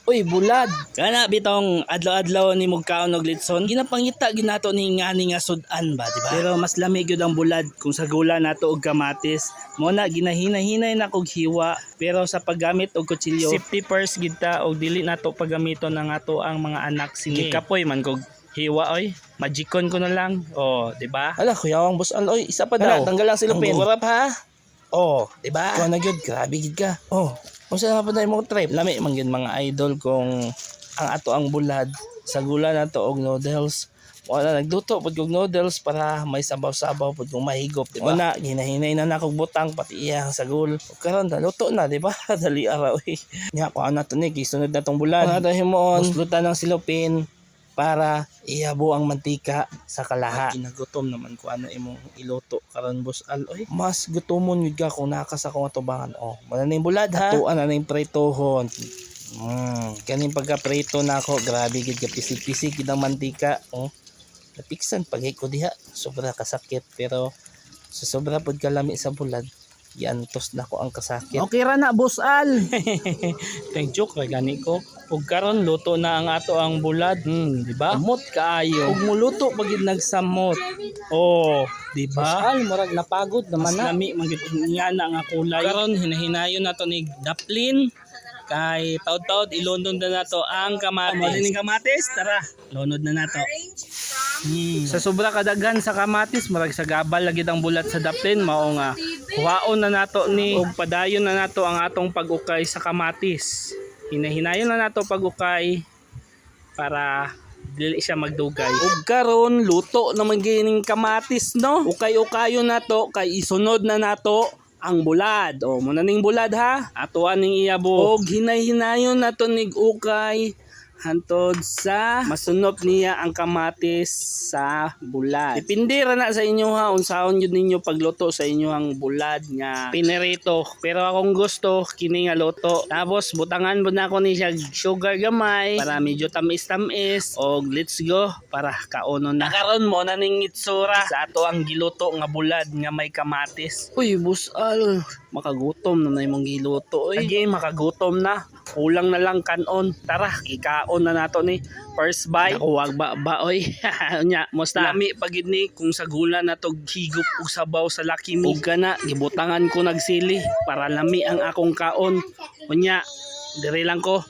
Uy, bulad. Kana bitong adlaw-adlaw ni mugkaon og litson, ginapangita ginato ni ngani nga sudan ba, di ba? Pero mas lamig gyud ang bulad kung sa gula nato og kamatis. Mo na ginahinay-hinay na kog hiwa, pero sa paggamit og kutsilyo, safety first gid ta og dili nato paggamiton ng ato ang mga anak sini. Kapoy man kog hiwa oy. Magikon ko na lang. Oh, di ba? Ala, kuyawang boss Al. Oy, isa pa daw. Tanggal lang silupin. Ang gurap ha. Oh, di ba? Kuha na gyud, grabe gid ka. Oh, unsa na pa na imong trip? Lami man gyud mga idol kung ang ato ang bulad sa gula nato og noodles. Wala nagduto pud kog noodles para may sabaw-sabaw pud kung mahigop, di ba? Una, ginahinay na nakog butang pati iyang sagol. O karon luto na, di ba? Dali ara oy. Nya ko ana to ni gisunod na tong bulad. Ano himuon? Buslutan ng silupin para ihabo ang mantika sa kalaha. Ginagutom naman ko ano imong iluto karon boss Al. Oy, mas gutomon yun ka kung nakas akong atubangan. Oh, mananing bulad ha. Atuan na ning pretohon. Kaning pagka-preto na ako, grabe gid ka pisig-pisig gid ang mantika. Oh, napiksan pagay ko diha. Sobra kasakit pero sa sobra pud kalami sa bulad, giantos na ko ang kasakit. Okay ra na, Boss Al. Thank you kay gani ko. Ug karon luto na ang ato ang bulad, di ba? Samot kaayo. Ug muluto pagid nagsamot. Oh, di ba? Al, murag napagod naman Mas na. lami magid nga na nga kulay. Karon hinahinayon nato ni daplin kay taud-taud ilondon na nato ang kamatis. Madining kamatis, tara. Lonod na nato. Sa sobra kadaghan sa kamatis, marag sa gabal lagi ang bulat sa daplin, mao nga huwaon na nato ni ug padayon na nato ang atong pag-ukay sa kamatis. Hinahinayon na nato pag-ukay para dili siya magdugay. Ug karon luto naman gining kamatis, no? Ukay-ukayon nato kay isunod na nato ang bulad. O muna ning bulad ha. Atuan ning iyabo. Og hinay-hinayon nato nig ukay hantod sa masunop niya ang kamatis sa bulad. Depende ra na sa inyo ha unsaon jud ninyo pagluto sa inyong bulad nga pinirito. Pero akong gusto kini nga luto. Tapos butangan mo na ako ni siya sugar gamay para medyo tamis-tamis og let's go para kaonon na. Karon mo na ning itsura sa ato ang giluto nga bulad nga may kamatis. Uy, Boss Al, makagutom na imong giluto oy. Lagi makagutom na. Kulang na lang kanon. Tara, ikaon na nato ni first bite. Ako wag ba oy. Nya, musta? Lami pagid ni kung sa gula na to higop og sabaw sa laki mi. Ug kana gibutangan ko nagsili para lami ang akong kaon. Unya, dire lang ko.